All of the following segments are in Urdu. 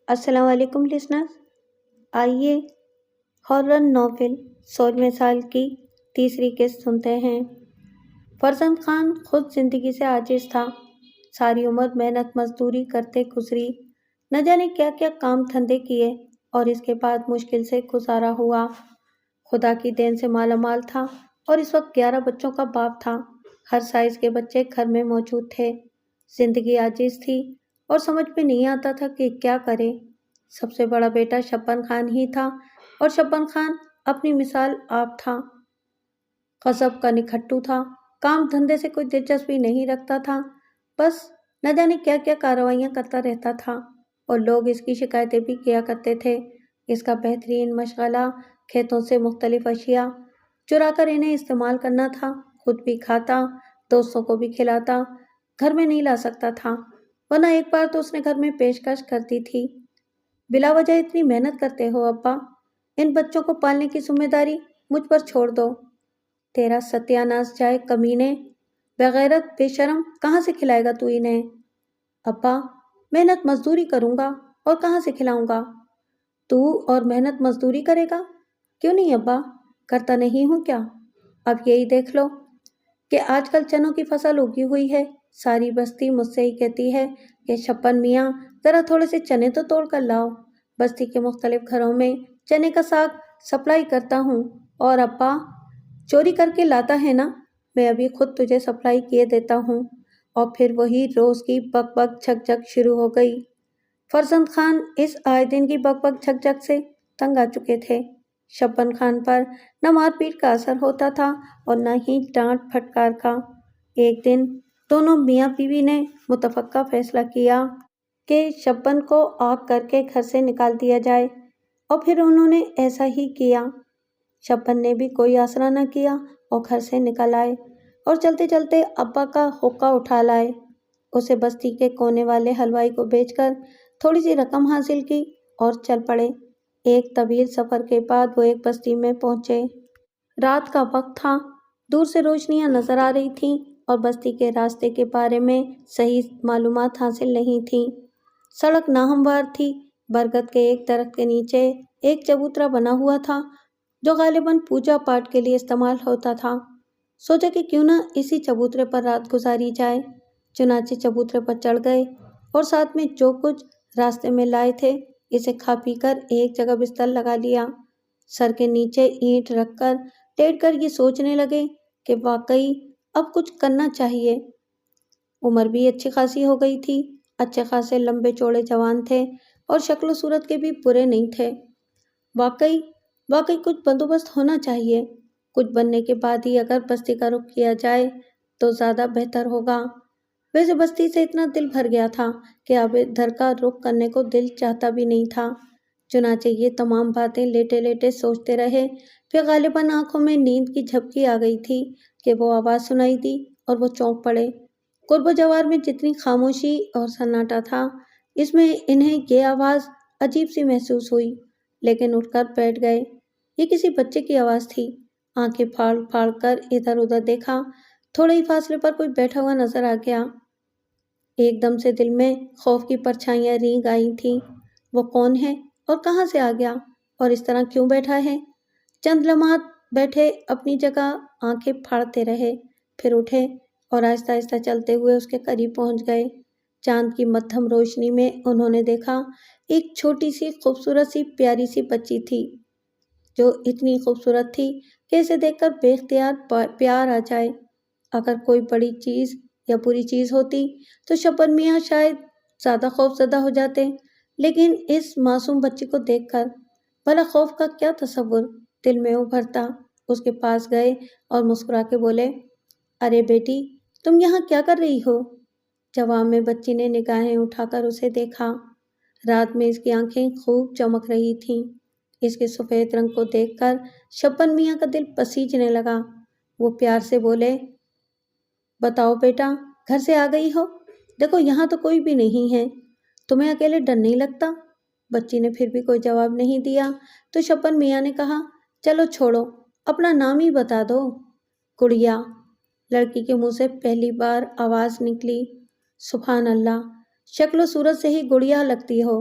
السلام علیکم لسنرز، آئیے ہارر ناول 16ویں سال کی تیسری قسط سنتے ہیں۔ فرزند خان خود زندگی سے عاجز تھا۔ ساری عمر محنت مزدوری کرتے گزری، نہ جانے کیا کیا کام دھندے کیے اور اس کے بعد مشکل سے گزارا ہوا۔ خدا کی دین سے مالا مال تھا اور اس وقت 11 بچوں کا باپ تھا۔ ہر سائز کے بچے گھر میں موجود تھے۔ زندگی عاجز تھی اور سمجھ میں نہیں آتا تھا کہ کیا کرے۔ سب سے بڑا بیٹا شبن خان ہی تھا اور شبن خان اپنی مثال آپ تھا۔ غضب کا نکھٹو تھا، کام دھندے سے کوئی دلچسپی نہیں رکھتا تھا، بس نہ جانے کیا کیا کارروائیاں کرتا رہتا تھا اور لوگ اس کی شکایتیں بھی کیا کرتے تھے۔ اس کا بہترین مشغلہ کھیتوں سے مختلف اشیاء چرا کر انہیں استعمال کرنا تھا۔ خود بھی کھاتا، دوستوں کو بھی کھلاتا، گھر میں نہیں لا سکتا تھا، ورنہ ایک بار تو اس نے گھر میں پیشکش کر دی تھی۔ بلا وجہ اتنی محنت کرتے ہو ابا، ان بچوں کو پالنے کی ذمہ داری مجھ پر چھوڑ دو۔ تیرا ستیہ ناش جائے کمینے، بغیرت بے شرم، کہاں سے کھلائے گا تو انہیں؟ ابا، محنت مزدوری کروں گا اور کہاں سے کھلاؤں گا؟ تو اور محنت مزدوری کرے گا؟ کیوں نہیں ابا، کرتا نہیں ہوں کیا؟ اب یہی دیکھ لو کہ آج کل چنوں کی فصل اگی ہوئی ہے، ساری بستی مجھ سے ہی کہتی ہے کہ شبن میاں ذرا تھوڑے سے چنے تو توڑ کر لاؤ۔ بستی کے مختلف گھروں میں چنے کا ساگ سپلائی کرتا ہوں اور ابا چوری کر کے لاتا ہے نا، میں ابھی خود تجھے سپلائی کیے دیتا ہوں۔ اور پھر وہی روز کی بک بک جھک جھک شروع ہو گئی۔ فرزند خان اس آئے دن کی بک بک جھک جھک سے تنگ آ چکے تھے۔ شبن خان پر نہ مار پیٹ کا اثر ہوتا تھا اور نہ ہی ڈانٹ پھٹکار کا۔ ایک دن دونوں میاں بیوی نے متفقہ فیصلہ کیا کہ شبن کو آگ کر کے گھر سے نکال دیا جائے، اور پھر انہوں نے ایسا ہی کیا۔ شبن نے بھی کوئی آسرا نہ کیا اور گھر سے نکل آئے اور چلتے چلتے ابا کا حقہ اٹھا لائے۔ اسے بستی کے کونے والے حلوائی کو بیچ کر تھوڑی سی رقم حاصل کی اور چل پڑے۔ ایک طویل سفر کے بعد وہ ایک بستی میں پہنچے۔ رات کا وقت تھا، دور سے روشنیاں نظر آ رہی تھیں اور بستی کے راستے کے بارے میں صحیح معلومات حاصل نہیں تھیں۔ سڑک ناہموار تھی۔ برگد کے ایک درخت کے نیچے ایک چبوترا بنا ہوا تھا جو غالباً پوجا پاٹ کے لیے استعمال ہوتا تھا۔ سوچا کہ کیوں نہ اسی چبوترے پر رات گزاری جائے۔ چنانچہ چبوترے پر چڑھ گئے اور ساتھ میں جو کچھ راستے میں لائے تھے اسے کھا پی کر ایک جگہ بستر لگا لیا۔ سر کے نیچے اینٹ رکھ کر لیٹ کر یہ سوچنے لگے کہ واقعی اب کچھ کرنا چاہیے۔ عمر بھی اچھی خاصی ہو گئی تھی، اچھے خاصے لمبے چوڑے جوان تھے اور شکل و صورت کے بھی برے نہیں تھے۔ واقعی کچھ بندوبست ہونا چاہیے۔ کچھ بننے کے بعد ہی اگر بستی کا رخ کیا جائے تو زیادہ بہتر ہوگا۔ ویسے بستی سے اتنا دل بھر گیا تھا کہ اب ادھر کا رخ کرنے کو دل چاہتا بھی نہیں تھا۔ چنانچہ یہ تمام باتیں لیٹے لیٹے سوچتے رہے۔ پھر غالباً آنکھوں میں نیند کی جھپکی آ گئی تھی کہ وہ آواز سنائی دی اور وہ چونک پڑے۔ قرب و جوار میں جتنی خاموشی اور سناٹا تھا، اس میں انہیں یہ آواز عجیب سی محسوس ہوئی، لیکن اٹھ کر بیٹھ گئے۔ یہ کسی بچے کی آواز تھی۔ آنکھیں پھاڑ پھاڑ کر ادھر ادھر دیکھا، تھوڑے ہی فاصلے پر کوئی بیٹھا ہوا نظر آ گیا۔ ایک دم سے دل میں خوف کی پرچھائیاں رینگ آئی تھیں۔ وہ کون ہے اور کہاں سے آ گیا اور اس طرح کیوں بیٹھا ہے؟ چند لمحات بیٹھے اپنی جگہ آنکھیں پھاڑتے رہے، پھر اٹھے اور آہستہ آہستہ چلتے ہوئے اس کے قریب پہنچ گئے۔ چاند کی مدھم روشنی میں انہوں نے دیکھا ایک چھوٹی سی خوبصورت سی پیاری سی بچی تھی جو اتنی خوبصورت تھی کہ اسے دیکھ کر بے اختیار پیار آ جائے۔ اگر کوئی بڑی چیز یا بری چیز ہوتی تو شبن میاں شاید زیادہ خوف زدہ ہو جاتے، لیکن اس معصوم بچی کو دیکھ کر بھلا خوف کا کیا تصور دل میں ابھرتا۔ اس کے پاس گئے اور مسکرا کے بولے، ارے بیٹی، تم یہاں کیا کر رہی ہو؟ جواب میں بچی نے نگاہیں اٹھا کر اسے دیکھا۔ رات میں اس کی آنکھیں خوب چمک رہی تھیں۔ اس کے سفید رنگ کو دیکھ کر شبن میاں کا دل پسیجنے لگا۔ وہ پیار سے بولے، بتاؤ بیٹا، گھر سے آ گئی ہو؟ دیکھو یہاں تو کوئی بھی نہیں ہے، تمہیں اکیلے ڈر نہیں لگتا؟ بچی نے پھر بھی کوئی جواب نہیں دیا تو شبن میاں نے کہا، چلو چھوڑو، اپنا نام ہی بتا دو۔ گڑیا۔ لڑکی کے منہ سے پہلی بار آواز نکلی۔ سبحان اللہ، شکل و صورت سے ہی گڑیا لگتی ہو۔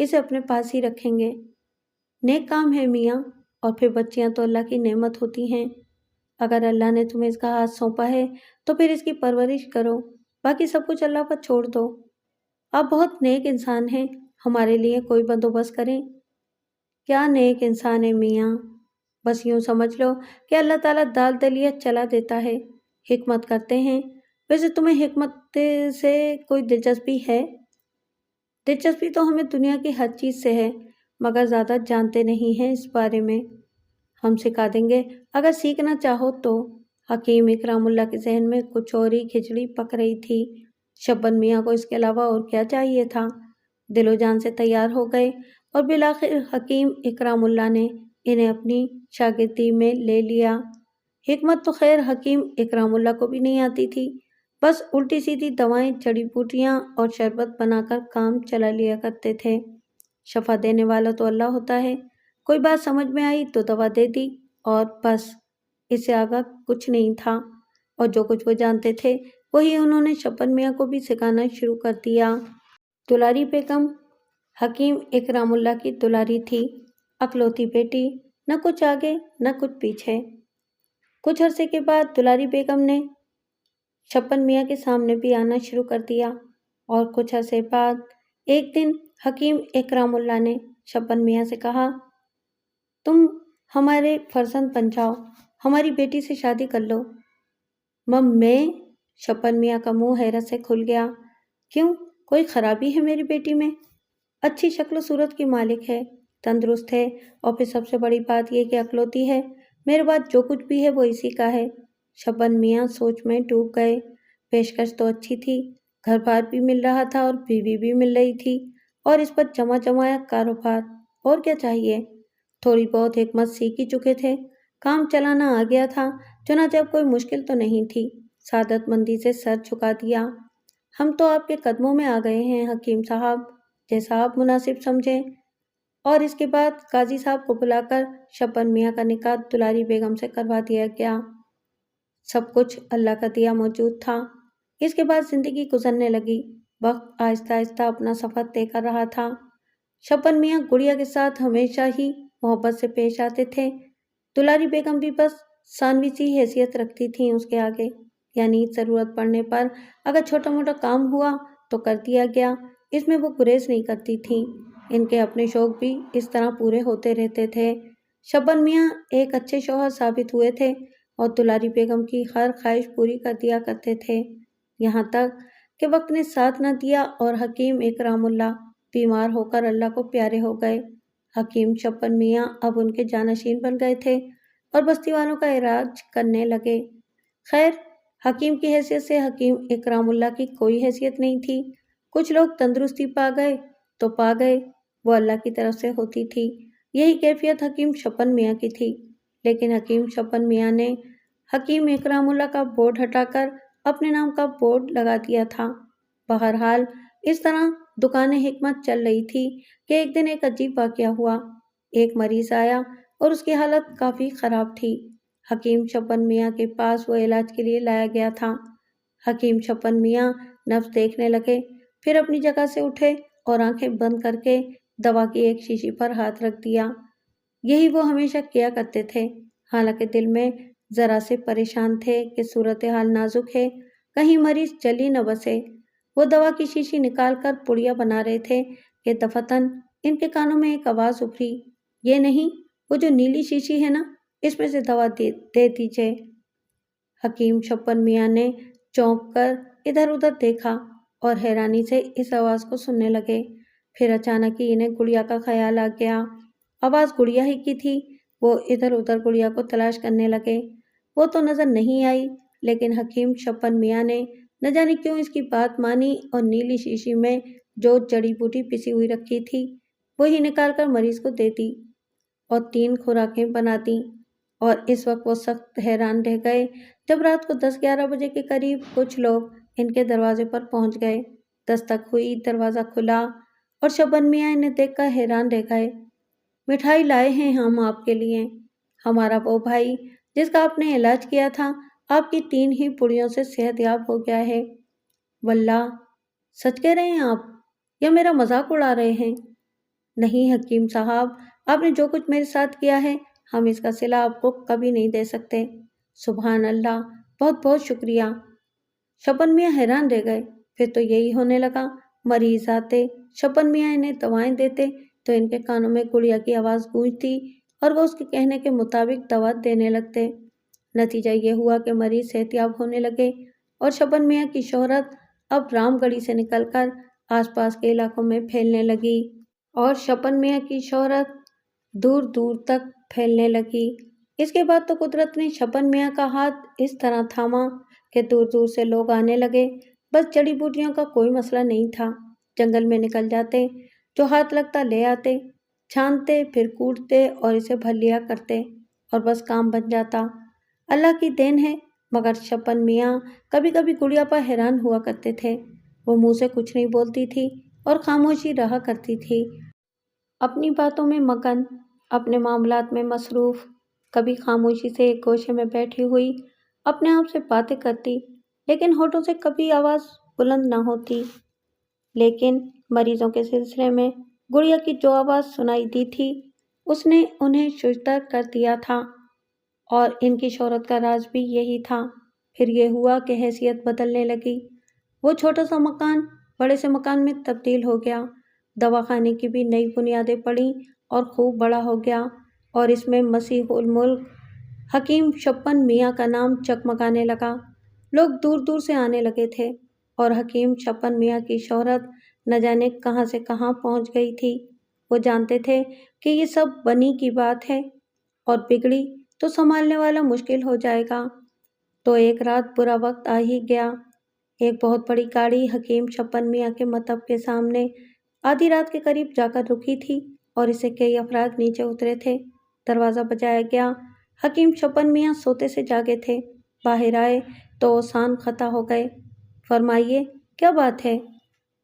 اسے اپنے پاس ہی رکھیں گے۔ نیک کام ہے میاں، اور پھر بچیاں تو اللہ کی نعمت ہوتی ہیں۔ اگر اللہ نے تمہیں اس کا ہاتھ سونپا ہے تو پھر اس کی پرورش کرو، باقی سب کچھ اللہ پر چھوڑ دو۔ آپ بہت نیک انسان ہیں، ہمارے لیے کوئی بندوبست کریں۔ کیا نیک انسان ہے میاں، بس یوں سمجھ لو کہ اللہ تعالیٰ دال دلیا چلا دیتا ہے، حکمت کرتے ہیں۔ ویسے تمہیں حکمت سے کوئی دلچسپی ہے؟ دلچسپی تو ہمیں دنیا کی ہر چیز سے ہے، مگر زیادہ جانتے نہیں ہیں اس بارے میں۔ ہم سکھا دیں گے اگر سیکھنا چاہو تو۔ حکیم اکرام اللہ کے ذہن میں کچھ اور ہی کھچڑی پک رہی تھی۔ شبن میاں کو اس کے علاوہ اور کیا چاہیے تھا؟ دل و جان سے تیار ہو گئے اور بالآخر حکیم اکرام اللہ نے انہیں اپنی شاگردی میں لے لیا۔ حکمت تو خیر حکیم اکرام اللہ کو بھی نہیں آتی تھی، بس الٹی سیدھی دوائیں، جڑی بوٹیاں اور شربت بنا کر کام چلا لیا کرتے تھے۔ شفا دینے والا تو اللہ ہوتا ہے، کوئی بات سمجھ میں آئی تو دوا دے دی اور بس، اس سے آگا کچھ نہیں تھا۔ اور جو کچھ وہ جانتے تھے وہی انہوں نے شبن میاں کو بھی سکھانا شروع کر دیا۔ دلاری بیگم حکیم اکرام اللہ کی دلاری تھی، اکلوتی بیٹی، نہ کچھ آگے نہ کچھ پیچھے۔ کچھ عرصے کے بعد دلاری بیگم نے شبن میاں کے سامنے بھی آنا شروع کر دیا، اور کچھ عرصے بعد ایک دن حکیم اکرام اللہ نے شبن میاں سے کہا، تم ہمارے فرزند بن جاؤ، ہماری بیٹی سے شادی کر لو۔ میں؟ شبن میاں کا منہ حیرت سے کھل گیا۔ کیوں، کوئی خرابی ہے میری بیٹی میں؟ اچھی شکل و صورت کی مالک ہے، تندرست ہے، اور پھر سب سے بڑی بات یہ کہ اکلوتی ہے۔ میرے بعد جو کچھ بھی ہے وہ اسی کا ہے۔ شبن میاں سوچ میں ڈوب گئے۔ پیشکش تو اچھی تھی، گھر بار بھی مل رہا تھا اور بیوی بھی مل رہی تھی، اور اس پر جمع جمایا کاروبار، اور کیا چاہیے؟ تھوڑی بہت حکمت سیکھ ہی چکے تھے، کام چلانا آ گیا تھا، چنانچہ اب کوئی مشکل تو نہیں تھی۔ سعادت مندی سے سر جھکا دیا۔ ہم تو آپ کے قدموں میں آ گئے ہیں حکیم صاحب، جیسا آپ مناسب سمجھیں۔ اور اس کے بعد قاضی صاحب کو بلا کر شبن میاں کا نکاح دلاری بیگم سے کروا دیا گیا۔ سب کچھ اللہ کا دیا موجود تھا۔ اس کے بعد زندگی گزرنے لگی، وقت آہستہ آہستہ اپنا سفر طے کر رہا تھا۔ شبن میاں گڑیا کے ساتھ ہمیشہ ہی محبت سے پیش آتے تھے۔ دلاری بیگم بھی بس ثانوی سی حیثیت رکھتی تھیں اس کے آگے، یعنی ضرورت پڑنے پر اگر چھوٹا موٹا کام ہوا تو کر دیا گیا، اس میں وہ گریز نہیں کرتی تھیں۔ ان کے اپنے شوق بھی اس طرح پورے ہوتے رہتے تھے۔ شبن میاں ایک اچھے شوہر ثابت ہوئے تھے اور دلاری بیگم کی ہر خواہش پوری کر دیا کرتے تھے، یہاں تک کہ وقت نے ساتھ نہ دیا اور حکیم اکرام اللہ بیمار ہو کر اللہ کو پیارے ہو گئے۔ حکیم شبن میاں اب ان کے جانشین بن گئے تھے اور بستی والوں کا علاج کرنے لگے۔ خیر، حکیم کی حیثیت سے حکیم اکرام اللہ کی کوئی حیثیت نہیں تھی۔ کچھ لوگ تندرستی پا گئے تو پا گئے، وہ اللہ کی طرف سے ہوتی تھی۔ یہی کیفیت حکیم شبن میاں کی تھی، لیکن حکیم شبن میاں نے حکیم اکرام اللہ کا بورڈ ہٹا کر اپنے نام کا بورڈ لگا دیا تھا۔ بہرحال اس طرح دکان حکمت چل رہی تھی کہ ایک دن ایک عجیب واقعہ ہوا۔ ایک مریض آیا اور اس کی حالت کافی خراب تھی۔ حکیم شبن میاں کے پاس وہ علاج کے لیے لایا گیا تھا۔ حکیم شبن میاں نبض دیکھنے لگے، پھر اپنی جگہ سے اٹھے اور آنکھیں بند کر کے دوا کی ایک شیشی پر ہاتھ رکھ دیا۔ یہی وہ ہمیشہ کیا کرتے تھے، حالانکہ دل میں ذرا سے پریشان تھے کہ صورتحال نازک ہے، کہیں مریض جل ہی نہ بسے۔ وہ دوا کی شیشی نکال کر پڑیا بنا رہے تھے کہ دفتن ان کے کانوں میں ایک آواز ابھری، یہ نہیں، وہ جو نیلی شیشی ہے نا، اس میں سے دوا دے دیجئے۔ حکیم شبن میاں نے چونک کر ادھر ادھر دیکھا اور حیرانی سے اس آواز کو سننے لگے۔ پھر اچانک ہی انہیں گڑیا کا خیال آ گیا۔ آواز گڑیا ہی کی تھی۔ وہ ادھر ادھر گڑیا کو تلاش کرنے لگے، وہ تو نظر نہیں آئی، لیکن حکیم شبن میاں نے نہ جانے کیوں اس کی بات مانی اور نیلی شیشی میں جو جڑی بوٹی پسی ہوئی رکھی تھی وہی نکال کر مریض کو دے دی اور 3 خوراکیں بنا دیں۔ اور اس وقت وہ سخت حیران رہ گئے جب رات کو 10-11 بجے کے قریب کچھ لوگ ان کے دروازے پر پہنچ گئے۔ دستک ہوئی، دروازہ کھلا اور شبن میاں انہیں دیکھ کر حیران رہ گئے۔ مٹھائی لائے ہیں ہم آپ کے لیے، ہمارا وہ بھائی جس کا آپ نے علاج کیا تھا آپ کی 3 ہی پڑیوں سے صحت یاب ہو گیا ہے۔ واللہ، سچ کہہ رہے ہیں آپ یا میرا مذاق اڑا رہے ہیں؟ نہیں حکیم صاحب، آپ نے جو کچھ میرے ساتھ کیا ہے ہم اس کا صلہ آپ کو کبھی نہیں دے سکتے۔ سبحان اللہ، بہت بہت شکریہ۔ شبن میاں حیران رہ گئے۔ پھر تو یہی ہونے لگا، مریض آتے، شبن میاں انہیں دوائیں دیتے تو ان کے کانوں میں گڑیا کی آواز گونجتی اور وہ اس کے کہنے کے مطابق دوا دینے لگتے۔ نتیجہ یہ ہوا کہ مریض صحت یاب ہونے لگے اور شبن میاں کی شہرت اب رام گڑھی سے نکل کر آس پاس کے علاقوں میں پھیلنے لگی اور شبن میاں کی شہرت دور دور تک پھیلنے لگی۔ اس کے بعد تو قدرت نے شبن میاں کا ہاتھ اس طرح تھاما کہ دور دور سے لوگ آنے لگے۔ بس جڑی بوٹیوں کا کوئی مسئلہ نہیں تھا، جنگل میں نکل جاتے، جو ہاتھ لگتا لے آتے، چھانتے پھر کوٹتے اور اسے بھر لیا کرتے اور بس کام بن جاتا۔ اللہ کی دین ہے، مگر شبن میاں کبھی کبھی گڑیا پر حیران ہوا کرتے تھے۔ وہ منہ سے کچھ نہیں بولتی تھی اور خاموشی رہا کرتی تھی، اپنی باتوں میں مگن، اپنے معاملات میں مصروف، کبھی خاموشی سے ایک گوشے میں بیٹھی ہوئی اپنے آپ سے باتیں کرتی، لیکن ہونٹوں سے کبھی آواز بلند نہ ہوتی۔ لیکن مریضوں کے سلسلے میں گڑیا کی جو آواز سنائی دی تھی اس نے انہیں ششدر کر دیا تھا، اور ان کی شہرت کا راز بھی یہی تھا۔ پھر یہ ہوا کہ حیثیت بدلنے لگی، وہ چھوٹا سا مکان بڑے سے مکان میں تبدیل ہو گیا، دواخانے کی بھی نئی بنیادیں پڑیں اور خوب بڑا ہو گیا، اور اس میں مسیح الملک حکیم شبن میاں کا نام چکمکانے لگا۔ لوگ دور دور سے آنے لگے تھے اور حکیم شبن میاں کی شہرت نہ جانے کہاں سے کہاں پہنچ گئی تھی۔ وہ جانتے تھے کہ یہ سب بنی کی بات ہے اور بگڑی تو سنبھالنے والا مشکل ہو جائے گا۔ تو ایک رات برا وقت آ ہی گیا۔ ایک بہت بڑی گاڑی حکیم شبن میاں کے مطب کے سامنے آدھی رات کے قریب جا کر رکی تھی اور اسے کئی افراد نیچے اترے تھے۔ دروازہ بجایا گیا۔ حکیم شبن میاں سوتے سے جاگے تھے، باہر آئے تو اوسان خطا ہو گئے۔ فرمائیے کیا بات ہے؟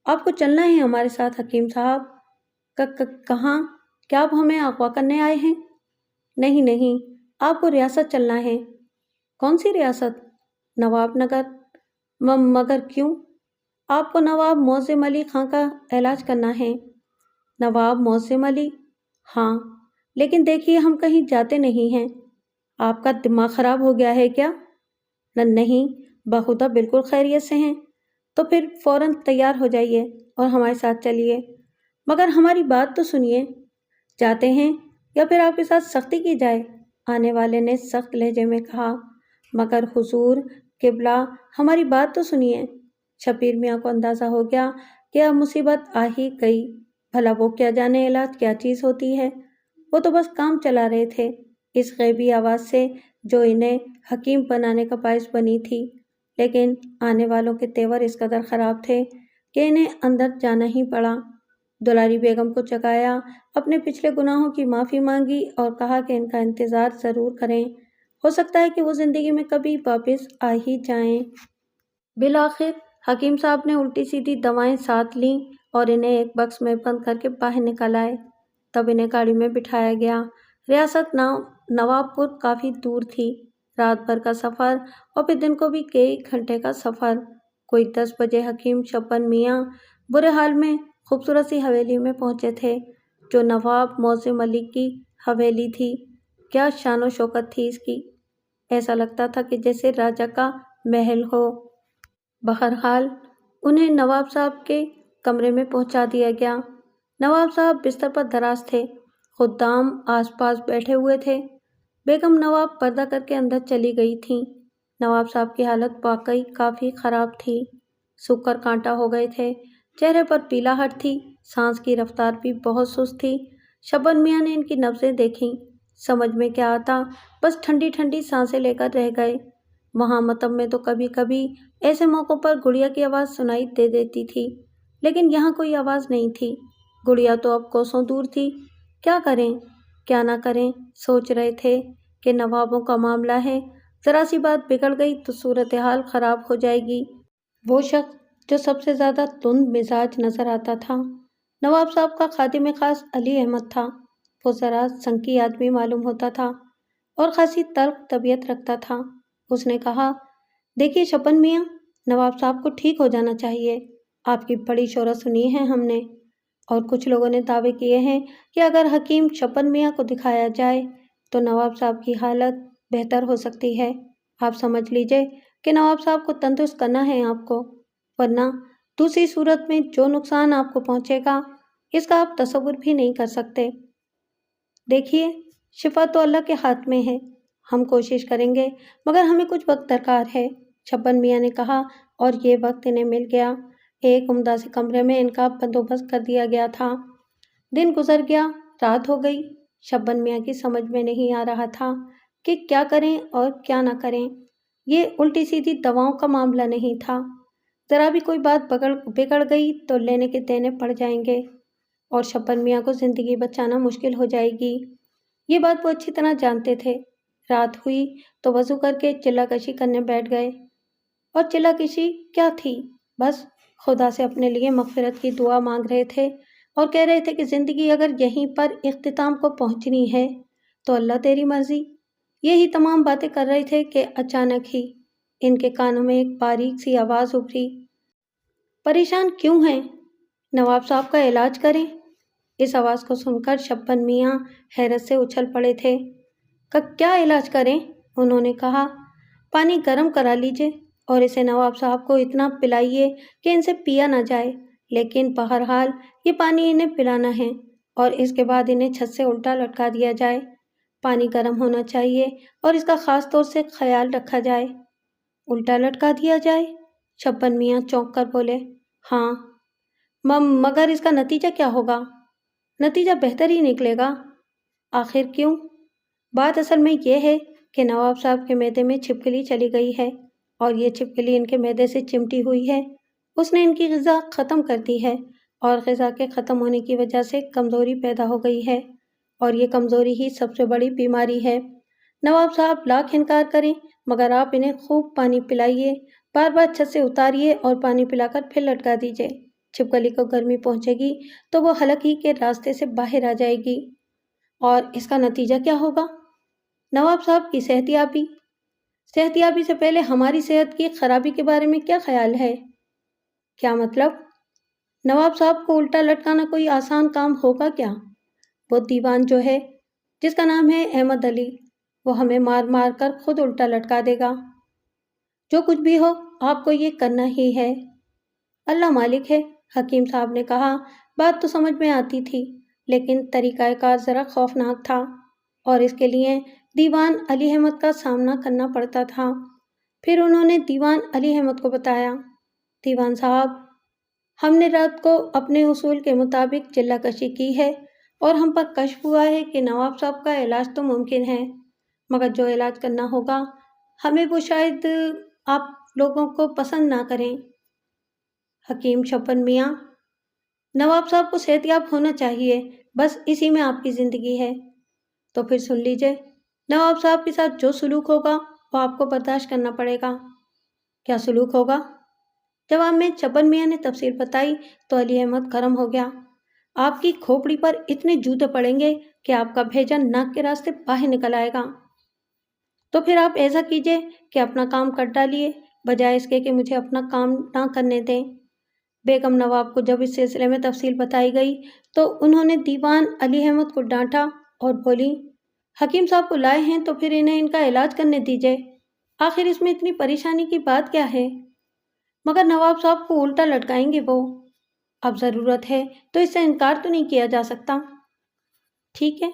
آپ کو چلنا ہے ہمارے ساتھ حکیم صاحب؟ کہاں؟ کیا آپ ہمیں اغوا کرنے آئے ہیں؟ نہیں نہیں، آپ کو ریاست چلنا ہے۔ کون سی ریاست؟ نواب نگر۔ مگر کیوں؟ آپ کو نواب معظم علی خاں کا علاج کرنا ہے۔ نواب معظم علی؟ ہاں، لیکن دیکھیے ہم کہیں جاتے نہیں ہیں۔ آپ کا دماغ خراب ہو گیا ہے کیا؟ نہیں، بخدا بالکل خیریت سے ہیں۔ تو پھر فوراً تیار ہو جائیے اور ہمارے ساتھ چلیے، مگر ہماری بات تو سنیے۔ جاتے ہیں یا پھر آپ کے ساتھ سختی کی جائے؟ آنے والے نے سخت لہجے میں کہا۔ مگر حضور قبلہ ہماری بات تو سنیے۔ شبیر میاں کو اندازہ ہو گیا کہ اب مصیبت آ ہی گئی۔ بھلا وہ کیا جانے علاج کیا چیز ہوتی ہے، وہ تو بس کام چلا رہے تھے اس غیبی آواز سے جو انہیں حکیم بنانے کا باعث بنی تھی۔ لیکن آنے والوں کے تیور اس قدر خراب تھے کہ انہیں اندر جانا ہی پڑا۔ دلاری بیگم کو جگایا، اپنے پچھلے گناہوں کی معافی مانگی اور کہا کہ ان کا انتظار ضرور کریں، ہو سکتا ہے کہ وہ زندگی میں کبھی واپس آ ہی جائیں۔ بالآخر حکیم صاحب نے الٹی سیدھی دوائیں ساتھ لیں اور انہیں ایک بکس میں بند کر کے باہر نکل آئے۔ تب انہیں گاڑی میں بٹھایا گیا۔ ریاست نواب پور کافی دور تھی، رات بھر کا سفر اور پھر دن کو بھی کئی گھنٹے کا سفر۔ کوئی 10 بجے حکیم شبن میاں برے حال میں خوبصورت سی حویلی میں پہنچے تھے جو نواب معظم علی کی حویلی تھی۔ کیا شان و شوکت تھی اس کی، ایسا لگتا تھا کہ جیسے راجا کا محل ہو۔ بہرحال انہیں نواب صاحب کے کمرے میں پہنچا دیا گیا۔ نواب صاحب بستر پر دراز تھے، خدام آس پاس بیٹھے ہوئے تھے۔ بیگم نواب پردہ کر کے اندر چلی گئی تھیں۔ نواب صاحب کی حالت واقعی کافی خراب تھی، سوکھ کر کانٹا ہو گئے تھے، چہرے پر پیلاہٹ تھی، سانس کی رفتار بھی بہت سست تھی۔ شبن میاں نے ان کی نبضیں دیکھیں، سمجھ میں کیا آتا، بس ٹھنڈی ٹھنڈی سانسیں لے کر رہ گئے۔ وہاں مطب میں تو کبھی کبھی ایسے موقعوں پر گڑیا کی آواز سنائی دے دیتی تھی، لیکن یہاں کوئی آواز نہیں تھی۔ گڑیا تو اب کوسوں دور تھی۔ کیا کریں کیا نہ کریں، سوچ رہے تھے کہ نوابوں کا معاملہ ہے، ذرا سی بات بگڑ گئی تو صورتحال خراب ہو جائے گی۔ وہ شخص جو سب سے زیادہ تند مزاج نظر آتا تھا نواب صاحب کا خادم خاص علی احمد تھا۔ وہ ذرا سنکی آدمی معلوم ہوتا تھا اور خاصی تلخ طبیعت رکھتا تھا۔ اس نے کہا، دیکھیے شبن میاں، نواب صاحب کو ٹھیک ہو جانا چاہیے، آپ کی بڑی شہرت سنی ہے ہم نے، اور کچھ لوگوں نے دعوے کیے ہیں کہ اگر حکیم چھپن میاں کو دکھایا جائے تو نواب صاحب کی حالت بہتر ہو سکتی ہے۔ آپ سمجھ لیجئے کہ نواب صاحب کو تندرست کرنا ہے آپ کو، ورنہ دوسری صورت میں جو نقصان آپ کو پہنچے گا اس کا آپ تصور بھی نہیں کر سکتے۔ دیکھیے، شفا تو اللہ کے ہاتھ میں ہے، ہم کوشش کریں گے مگر ہمیں کچھ وقت درکار ہے، چھپن میاں نے کہا، اور یہ وقت انہیں مل گیا۔ ایک عمدہ سے کمرے میں ان کا بندوبست کر دیا گیا تھا۔ دن گزر گیا، رات ہو گئی، چھپن میاں کی سمجھ میں نہیں آ رہا تھا کہ کیا کریں اور کیا نہ کریں۔ یہ الٹی سیدھی دواؤں کا معاملہ نہیں تھا، ذرا بھی کوئی بات بگڑ گئی تو لینے کے دینے پڑ جائیں گے اور چھپن میاں کو زندگی بچانا مشکل ہو جائے گی۔ یہ بات وہ اچھی طرح جانتے تھے۔ رات ہوئی تو وضو کر کے چلہ کشی کرنے بیٹھ گئے، اور چلہ کشی کیا تھی، بس خدا سے اپنے لیے مغفرت کی دعا مانگ رہے تھے اور کہہ رہے تھے کہ زندگی اگر یہیں پر اختتام کو پہنچنی ہے تو اللہ تیری مرضی۔ یہی تمام باتیں کر رہے تھے کہ اچانک ہی ان کے کانوں میں ایک باریک سی آواز ابھری، پریشان کیوں ہیں؟ نواب صاحب کا علاج کریں۔ اس آواز کو سن کر چھپن میاں حیرت سے اچھل پڑے تھے۔ کیا علاج کریں؟ انہوں نے کہا، پانی گرم کرا لیجئے اور اسے نواب صاحب کو اتنا پلائیے کہ ان سے پیا نہ جائے، لیکن بہرحال یہ پانی انہیں پلانا ہے اور اس کے بعد انہیں چھت سے الٹا لٹکا دیا جائے۔ پانی گرم ہونا چاہیے اور اس کا خاص طور سے خیال رکھا جائے۔ الٹا لٹکا دیا جائے؟ چھپن میاں چونک کر بولے، ہاں، مگر اس کا نتیجہ کیا ہوگا؟ نتیجہ بہتر ہی نکلے گا۔ آخر کیوں؟ بات اصل میں یہ ہے کہ نواب صاحب کے معدے میں چھپکلی چلی گئی ہے اور یہ چھپکلی ان کے معدے سے چمٹی ہوئی ہے۔ اس نے ان کی غذا ختم کر دی ہے اور غذا کے ختم ہونے کی وجہ سے کمزوری پیدا ہو گئی ہے، اور یہ کمزوری ہی سب سے بڑی بیماری ہے۔ نواب صاحب لاکھ انکار کریں مگر آپ انہیں خوب پانی پلائیے، بار بار چھت سے اتاریے اور پانی پلا کر پھر لٹکا دیجیے۔ چھپکلی کو گرمی پہنچے گی تو وہ حلق ہی کے راستے سے باہر آ جائے گی۔ اور اس کا نتیجہ کیا ہوگا؟ نواب صاحب کی صحتیابی۔ صحتیابی سے پہلے ہماری صحت کی خرابی کے بارے میں کیا خیال ہے؟ کیا مطلب؟ نواب صاحب کو الٹا لٹکانا کوئی آسان کام ہوگا کیا؟ وہ دیوان جو ہے، جس کا نام ہے احمد علی، وہ ہمیں مار مار کر خود الٹا لٹکا دے گا۔ جو کچھ بھی ہو آپ کو یہ کرنا ہی ہے۔ اللہ مالک ہے، حکیم صاحب نے کہا۔ بات تو سمجھ میں آتی تھی لیکن طریقہ کار ذرا خوفناک تھا اور اس کے لیے دیوان علی احمد کا سامنا کرنا پڑتا تھا۔ پھر انہوں نے دیوان علی احمد کو بتایا، دیوان صاحب، ہم نے رات کو اپنے اصول کے مطابق چلہ کشی کی ہے اور ہم پر کشف ہوا ہے کہ نواب صاحب کا علاج تو ممکن ہے مگر جو علاج کرنا ہوگا ہمیں وہ شاید آپ لوگوں کو پسند نہ کریں۔ حکیم چھپن میاں، نواب صاحب کو صحتیاب ہونا چاہیے، بس اسی میں آپ کی زندگی ہے۔ تو پھر سن لیجئے، نواب صاحب کے ساتھ جو سلوک ہوگا وہ آپ کو برداشت کرنا پڑے گا۔ کیا سلوک ہوگا؟ جواب میں چھپن میاں نے تفصیل بتائی تو علی احمد گرم ہو گیا۔ آپ کی کھوپڑی پر اتنے جوتے پڑیں گے کہ آپ کا بھیجا ناک کے راستے باہر نکل آئے گا۔ تو پھر آپ ایسا کیجئے کہ اپنا کام کر ڈالیے بجائے اس کے کہ مجھے اپنا کام نہ کرنے دیں۔ بیگم نواب کو جب اس سلسلے میں تفصیل بتائی گئی تو انہوں نے دیوان علی احمد کو ڈانٹا اور بولی، حکیم صاحب کو لائے ہیں تو پھر انہیں ان کا علاج کرنے دیجئے، آخر اس میں اتنی پریشانی کی بات کیا ہے؟ مگر نواب صاحب کو الٹا لٹکائیں گے وہ، اب ضرورت ہے تو اس سے انکار تو نہیں کیا جا سکتا۔ ٹھیک ہے،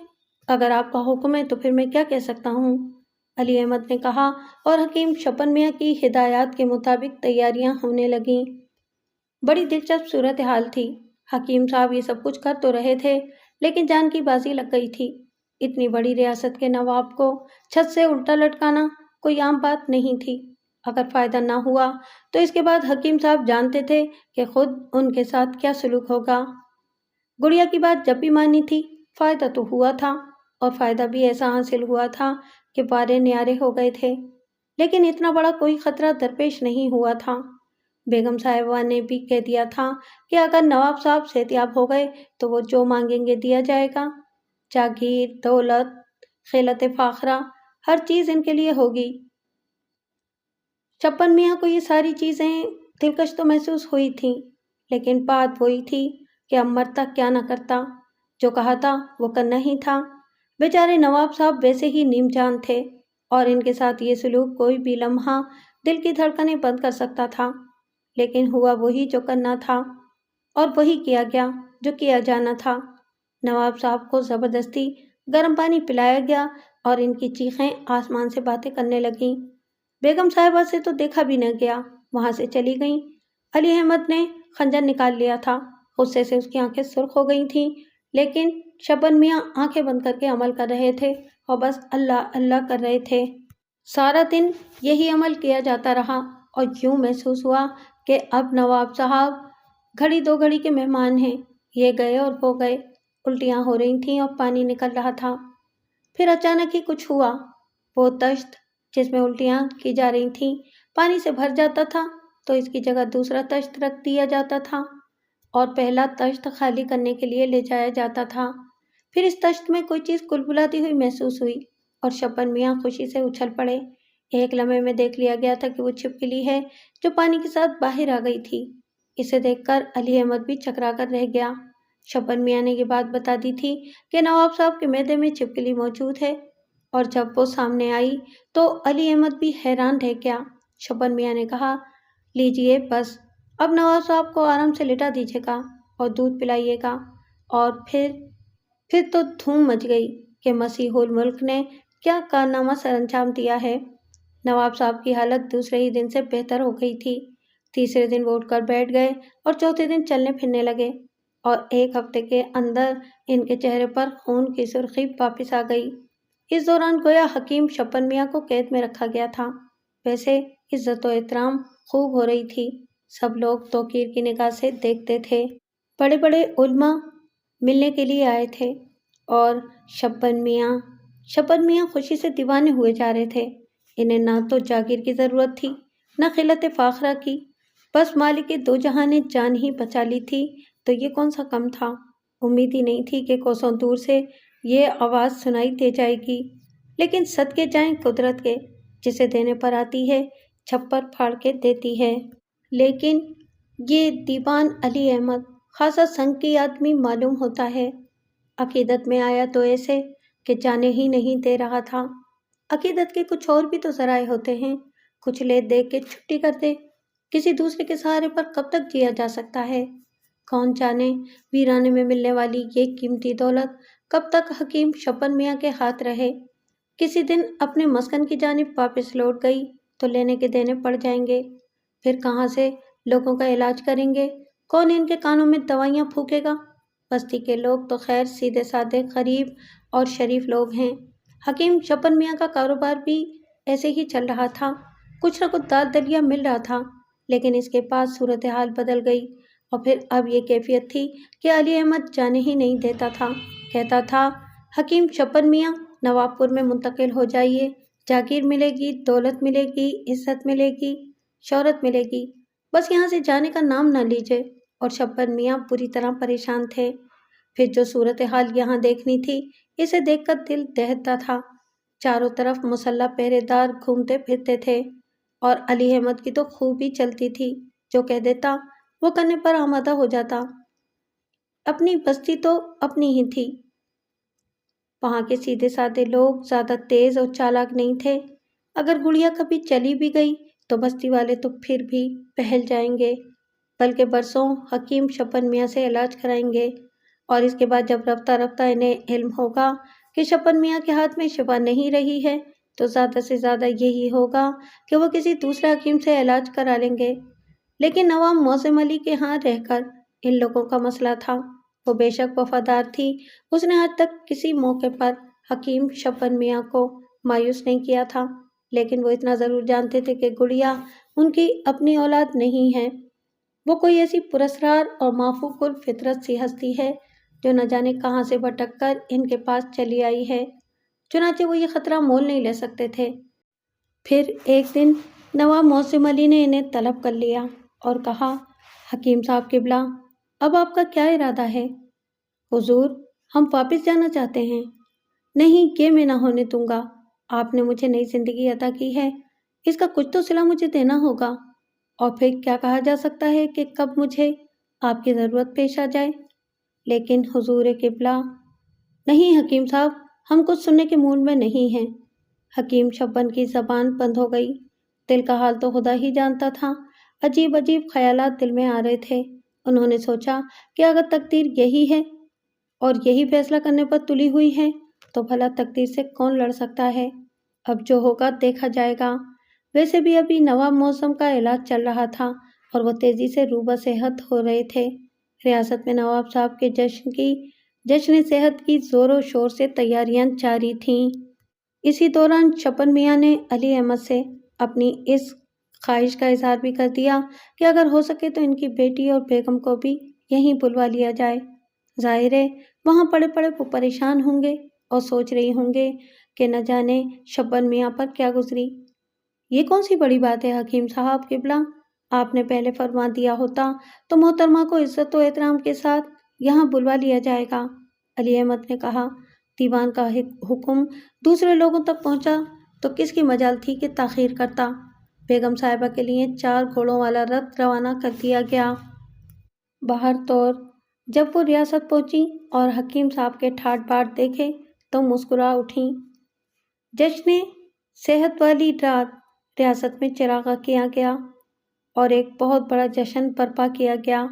اگر آپ کا حکم ہے تو پھر میں کیا کہہ سکتا ہوں، علی احمد نے کہا، اور حکیم چھپن میاں کی ہدایات کے مطابق تیاریاں ہونے لگیں۔ بڑی دلچسپ صورتحال تھی۔ حکیم صاحب یہ سب کچھ کر تو رہے تھے لیکن جان کی بازی لگ گئی تھی۔ اتنی بڑی ریاست کے نواب کو چھت سے الٹا لٹکانا کوئی عام بات نہیں تھی۔ اگر فائدہ نہ ہوا تو اس کے بعد حکیم صاحب جانتے تھے کہ خود ان کے ساتھ کیا سلوک ہوگا۔ گڑیا کی بات جب بھی مانی تھی، فائدہ تو ہوا تھا اور فائدہ بھی ایسا حاصل ہوا تھا کہ پارے نیارے ہو گئے تھے، لیکن اتنا بڑا کوئی خطرہ درپیش نہیں ہوا تھا۔ بیگم صاحبہ نے بھی کہہ دیا تھا کہ اگر نواب صاحب صحتیاب ہو گئے تو وہ جو مانگیں گے دیا جائے گا، جاگیر، دولت، خیلت فاخرہ، ہر چیز ان کے لیے ہوگی۔ چھپن میاں کو یہ ساری چیزیں دلکش تو محسوس ہوئی تھیں لیکن بات وہی تھی کہ اب مرتا کیا نہ کرتا، جو کہا تھا وہ کرنا ہی تھا۔ بیچارے نواب صاحب ویسے ہی نیم جان تھے اور ان کے ساتھ یہ سلوک کوئی بھی لمحہ دل کی دھڑکنیں بند کر سکتا تھا، لیکن ہوا وہی جو کرنا تھا اور وہی کیا گیا جو کیا جانا تھا۔ نواب صاحب کو زبردستی گرم پانی پلایا گیا اور ان کی چیخیں آسمان سے باتیں کرنے لگیں۔ بیگم صاحبہ سے تو دیکھا بھی نہ گیا، وہاں سے چلی گئیں۔ علی احمد نے خنجر نکال لیا تھا، غصے سے اس کی آنکھیں سرخ ہو گئی تھیں، لیکن شبن میاں آنکھیں بند کر کے عمل کر رہے تھے اور بس اللہ اللہ کر رہے تھے۔ سارا دن یہی عمل کیا جاتا رہا اور یوں محسوس ہوا کہ اب نواب صاحب گھڑی دو گھڑی کے مہمان ہیں، یہ گئے اور وہ گئے۔ الٹیاں ہو رہی تھیں اور پانی نکل رہا تھا۔ پھر اچانک ہی کچھ ہوا، وہ تشت جس میں الٹیاں کی جا رہی تھیں پانی سے بھر جاتا تھا تو اس کی جگہ دوسرا تشت رکھ دیا جاتا تھا اور پہلا تشت خالی کرنے کے لیے لے جایا جاتا تھا۔ پھر اس تشت میں کوئی چیز کلبلاتی ہوئی محسوس ہوئی اور شبن میاں خوشی سے اچھل پڑے۔ ایک لمحے میں دیکھ لیا گیا تھا کہ وہ چھپکلی ہے جو پانی کے ساتھ باہر آ گئی تھی۔ اسے دیکھ کر علی احمد بھی چکرا کر رہ گیا۔ شبن میاں نے یہ بات بتا دی تھی کہ نواب صاحب کے معدے میں چھپکلی موجود ہے، اور جب وہ سامنے آئی تو علی احمد بھی حیران رہ گیا۔ شبن میاں نے کہا، لیجئے بس اب نواب صاحب کو آرام سے لٹا دیجیے گا اور دودھ پلائیے گا۔ اور پھر تو دھوم مچ گئی کہ مسیح الملک نے کیا کارنامہ سر انجام دیا ہے۔ نواب صاحب کی حالت دوسرے ہی دن سے بہتر ہو گئی تھی۔ تیسرے دن وہ اٹھ کر بیٹھ گئے اور چوتھے دن چلنے پھرنے لگے، اور ایک ہفتے کے اندر ان کے چہرے پر خون کی سرخی واپس آ گئی۔ اس دوران گویا حکیم شبن میاں کو قید میں رکھا گیا تھا۔ ویسے عزت و احترام خوب ہو رہی تھی، سب لوگ توقیر کی نگاہ سے دیکھتے تھے۔ بڑے بڑے علماء ملنے کے لیے آئے تھے اور شبن میاں خوشی سے دیوانے ہوئے جا رہے تھے۔ انہیں نہ تو جاگیر کی ضرورت تھی نہ خلعت فاخرہ کی، بس مالک دو جہاں نے جان ہی بچا لی تھی تو یہ کون سا کم تھا۔ امید ہی نہیں تھی کہ کوسوں دور سے یہ آواز سنائی دے جائے گی، لیکن صدقے جائیں قدرت کے، جسے دینے پر آتی ہے چھپر پھاڑ کے دیتی ہے۔ لیکن یہ دیوان علی احمد خاصا سنگ آدمی معلوم ہوتا ہے۔ عقیدت میں آیا تو ایسے کہ جانے ہی نہیں دے رہا تھا۔ عقیدت کے کچھ اور بھی تو ذرائع ہوتے ہیں، کچھ لے دے کے چھٹی کر دے۔ کسی دوسرے کے سہارے پر کب تک جیا جا سکتا ہے؟ کون جانے ویرانے میں ملنے والی یہ قیمتی دولت کب تک حکیم شبن میاں کے ہاتھ رہے۔ کسی دن اپنے مسکن کی جانب واپس لوٹ گئی تو لینے کے دینے پڑ جائیں گے، پھر کہاں سے لوگوں کا علاج کریں گے؟ کون ان کے کانوں میں دوائیاں پھونکے گا؟ بستی کے لوگ تو خیر سیدھے سادے غریب اور شریف لوگ ہیں۔ حکیم شبن میاں کا کاروبار بھی ایسے ہی چل رہا تھا، کچھ نہ کچھ دال دلیا مل رہا تھا، لیکن اس کے بعد صورتحال بدل گئی اور پھر اب یہ کیفیت تھی کہ علی احمد جانے ہی نہیں دیتا تھا۔ کہتا تھا، حکیم شبن میاں نواب پور میں منتقل ہو جائیے، جاگیر ملے گی، دولت ملے گی، عزت ملے گی، شہرت ملے گی، بس یہاں سے جانے کا نام نہ لیجیے۔ اور شبن میاں پوری طرح پریشان تھے۔ پھر جو صورتحال یہاں دیکھنی تھی اسے دیکھ کر دل دہتا تھا۔ چاروں طرف مسلح پہرے دار گھومتے پھرتے تھے اور علی احمد کی تو خوب ہی چلتی تھی، جو کہہ دیتا وہ کرنے پر آمادہ ہو جاتا۔ اپنی بستی تو اپنی ہی تھی، وہاں کے سیدھے سادے لوگ زیادہ تیز اور چالاک نہیں تھے۔ اگر گڑیا کبھی چلی بھی گئی تو بستی والے تو پھر بھی پہل جائیں گے، بلکہ برسوں حکیم شبن میاں سے علاج کرائیں گے، اور اس کے بعد جب رفتہ رفتہ انہیں علم ہوگا کہ شبن میاں کے ہاتھ میں شفا نہیں رہی ہے تو زیادہ سے زیادہ یہی ہوگا کہ وہ کسی دوسرے حکیم سے علاج کرا لیں گے۔ لیکن نواب معظم علی کے ہاں رہ کر ان لوگوں کا مسئلہ تھا۔ وہ بے شک وفادار تھی، اس نے آج تک کسی موقع پر حکیم شبن میاں کو مایوس نہیں کیا تھا، لیکن وہ اتنا ضرور جانتے تھے کہ گڑیا ان کی اپنی اولاد نہیں ہے، وہ کوئی ایسی پراسرار اور معفوق الفطرت سی ہستی ہے جو نہ جانے کہاں سے بھٹک کر ان کے پاس چلی آئی ہے۔ چنانچہ وہ یہ خطرہ مول نہیں لے سکتے تھے۔ پھر ایک دن نواب معظم علی نے انہیں طلب کر لیا اور کہا، حکیم صاحب قبلہ، اب آپ کا کیا ارادہ ہے؟ حضور، ہم واپس جانا چاہتے ہیں۔ نہیں، یہ میں نہ ہونے دوں گا۔ آپ نے مجھے نئی زندگی عطا کی ہے، اس کا کچھ تو صلہ مجھے دینا ہوگا، اور پھر کیا کہا جا سکتا ہے کہ کب مجھے آپ کی ضرورت پیش آ جائے۔ لیکن حضور قبلہ، نہیں حکیم صاحب، ہم کچھ سننے کے موڈ میں نہیں ہیں۔ حکیم شبن کی زبان بند ہو گئی۔ دل کا حال تو خدا ہی جانتا تھا۔ عجیب عجیب خیالات دل میں آ رہے تھے۔ انہوں نے سوچا کہ اگر تقدیر یہی ہے اور یہی فیصلہ کرنے پر تلی ہوئی ہے تو بھلا تقدیر سے کون لڑ سکتا ہے؟ اب جو ہوگا دیکھا جائے گا۔ ویسے بھی ابھی نواب معظم کا علاج چل رہا تھا اور وہ تیزی سے روبہ صحت ہو رہے تھے۔ ریاست میں نواب صاحب کے جشن صحت کی زور و شور سے تیاریاں جاری تھیں۔ اسی دوران شبن میاں نے علی احمد سے اپنی اس خواہش کا اظہار بھی کر دیا کہ اگر ہو سکے تو ان کی بیٹی اور بیگم کو بھی یہیں بلوا لیا جائے۔ ظاہر ہے وہاں پڑے پڑے وہ پریشان ہوں گے اور سوچ رہی ہوں گے کہ نہ جانے شبن میاں پر کیا گزری۔ یہ کون سی بڑی بات ہے حکیم صاحب قبلہ؟ آپ نے پہلے فرما دیا ہوتا تو محترمہ کو عزت و احترام کے ساتھ یہاں بلوا لیا جائے گا، علی احمد نے کہا۔ دیوان کا حکم دوسرے لوگوں تک پہنچا تو کس کی مجال تھی کہ تاخیر کرتا۔ بیگم صاحبہ کے لیے 4 گھوڑوں والا رتھ روانہ کر دیا گیا۔ بہر طور جب وہ ریاست پہنچی اور حکیم صاحب کے ٹھاٹ باٹ دیکھے تو مسکرا اٹھیں۔ جشن صحت والی رات ریاست میں چراغاں کیا گیا اور ایک بہت بڑا جشن برپا کیا گیا۔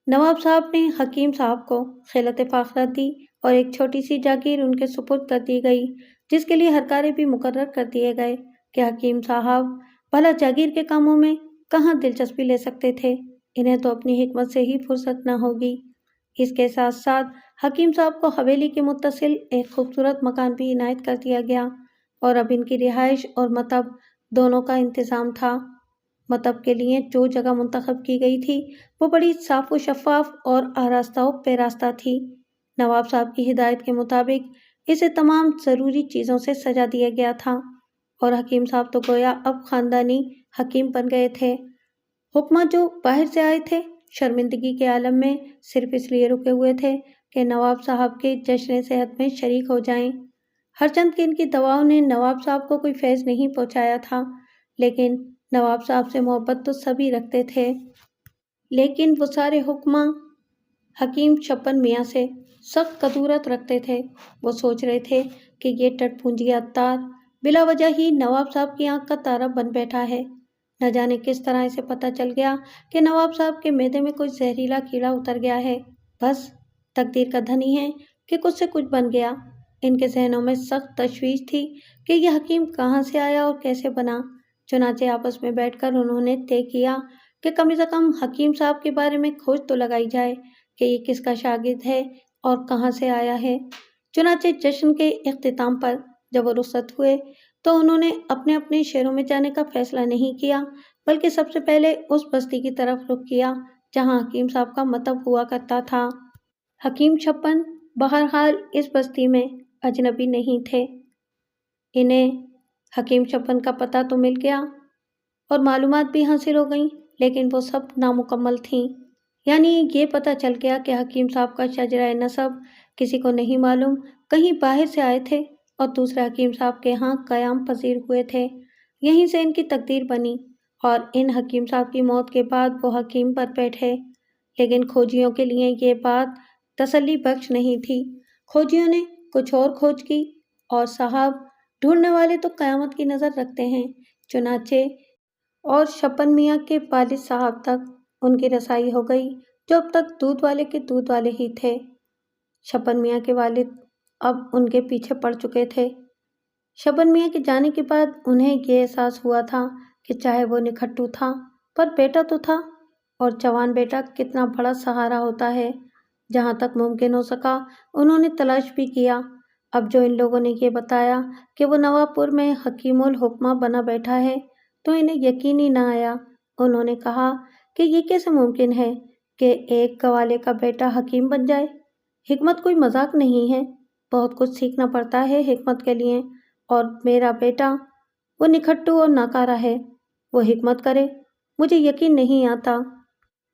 نواب صاحب نے حکیم صاحب کو خلعت فاخرہ دی اور ایک چھوٹی سی جاگیر ان کے سپرد کر دی گئی، جس کے لیے ہرکارے بھی مقرر کر دیے گئے کہ حکیم صاحب بھلا جاگیر کے کاموں میں کہاں دلچسپی لے سکتے تھے، انہیں تو اپنی حکمت سے ہی فرصت نہ ہوگی۔ اس کے ساتھ ساتھ حکیم صاحب کو حویلی کے متصل ایک خوبصورت مکان بھی عنایت کر دیا گیا اور اب ان کی رہائش اور مطب دونوں کا انتظام تھا۔ مطب کے لیے جو جگہ منتخب کی گئی تھی وہ بڑی صاف و شفاف اور آراستہ و پیراستہ تھی۔ نواب صاحب کی ہدایت کے مطابق اسے تمام ضروری چیزوں سے سجا دیا گیا تھا اور حکیم صاحب تو گویا اب خاندانی حکیم بن گئے تھے۔ حکماں جو باہر سے آئے تھے شرمندگی کے عالم میں صرف اس لیے رکے ہوئے تھے کہ نواب صاحب کے جشن صحت میں شریک ہو جائیں۔ ہرچند کہ ان کی دعاؤں نے نواب صاحب کو کوئی فیض نہیں پہنچایا تھا، لیکن نواب صاحب سے محبت تو سبھی رکھتے تھے۔ لیکن وہ سارے حکماں حکیم شبن میاں سے سخت کدورت رکھتے تھے۔ وہ سوچ رہے تھے کہ یہ ٹٹ پونجی عطار بلا وجہ ہی نواب صاحب کی آنکھ کا تارا بن بیٹھا ہے۔ نہ جانے کس طرح اسے پتہ چل گیا کہ نواب صاحب کے معدے میں کوئی زہریلا کیڑا اتر گیا ہے۔ بس تقدیر کا دھنی ہے کہ کچھ سے کچھ بن گیا۔ ان کے ذہنوں میں سخت تشویش تھی کہ یہ حکیم کہاں سے آیا اور کیسے بنا۔ چنانچہ آپس میں بیٹھ کر انہوں نے طے کیا کہ کم از کم حکیم صاحب کے بارے میں کھوج تو لگائی جائے کہ یہ کس کا شاگرد ہے اور کہاں سے آیا ہے۔ چنانچہ جشن کے اختتام پر جب وہ رخصت ہوئے تو انہوں نے اپنے اپنے شہروں میں جانے کا فیصلہ نہیں کیا، بلکہ سب سے پہلے اس بستی کی طرف رخ کیا جہاں حکیم صاحب کا مطب ہوا کرتا تھا۔ حکیم شبن بہرحال اس بستی میں اجنبی نہیں تھے۔ انہیں حکیم شبن کا پتہ تو مل گیا اور معلومات بھی حاصل ہو گئیں، لیکن وہ سب نامکمل تھیں۔ یعنی یہ پتہ چل گیا کہ حکیم صاحب کا شجرہ نسب کسی کو نہیں معلوم، کہیں باہر سے آئے تھے اور دوسرے حکیم صاحب کے ہاں قیام پذیر ہوئے تھے۔ یہیں سے ان کی تقدیر بنی اور ان حکیم صاحب کی موت کے بعد وہ حکیم پر بیٹھے۔ لیکن کھوجیوں کے لیے یہ بات تسلی بخش نہیں تھی۔ کھوجیوں نے کچھ اور کھوج کی اور صاحب ڈھونڈنے والے تو قیامت کی نظر رکھتے ہیں، چنانچہ اور شبن میاں کے والد صاحب تک ان کی رسائی ہو گئی جو اب تک دودھ والے کے دودھ والے ہی تھے۔ شبن میاں کے والد اب ان کے پیچھے پڑ چکے تھے۔ شبن میاں کے جانے کے بعد انہیں یہ احساس ہوا تھا کہ چاہے وہ نکھٹو تھا پر بیٹا تو تھا، اور جوان بیٹا کتنا بڑا سہارا ہوتا ہے۔ جہاں تک ممکن ہو سکا انہوں نے تلاش بھی کیا۔ اب جو ان لوگوں نے یہ بتایا کہ وہ نواب پور میں حکیم الحکمہ بنا بیٹھا ہے تو انہیں یقین ہی نہ آیا۔ انہوں نے کہا کہ یہ کیسے ممکن ہے کہ ایک گوالے کا بیٹا حکیم بن جائے؟ حکمت کوئی مذاق نہیں ہے، بہت کچھ سیکھنا پڑتا ہے حکمت کے لیے، اور میرا بیٹا وہ نکھٹو اور ناکارہ ہے، وہ حکمت کرے، مجھے یقین نہیں آتا۔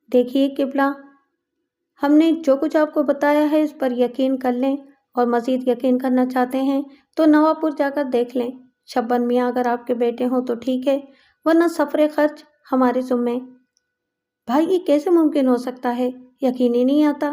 دیکھیے قبلہ، ہم نے جو کچھ آپ کو بتایا ہے اس پر یقین کر لیں، اور مزید یقین کرنا چاہتے ہیں تو نواب پور جا کر دیکھ لیں۔ شبن میاں اگر آپ کے بیٹے ہوں تو ٹھیک ہے، ورنہ سفر خرچ ہمارے ذمے۔ بھائی یہ کیسے ممکن ہو سکتا ہے؟ یقین ہی نہیں آتا۔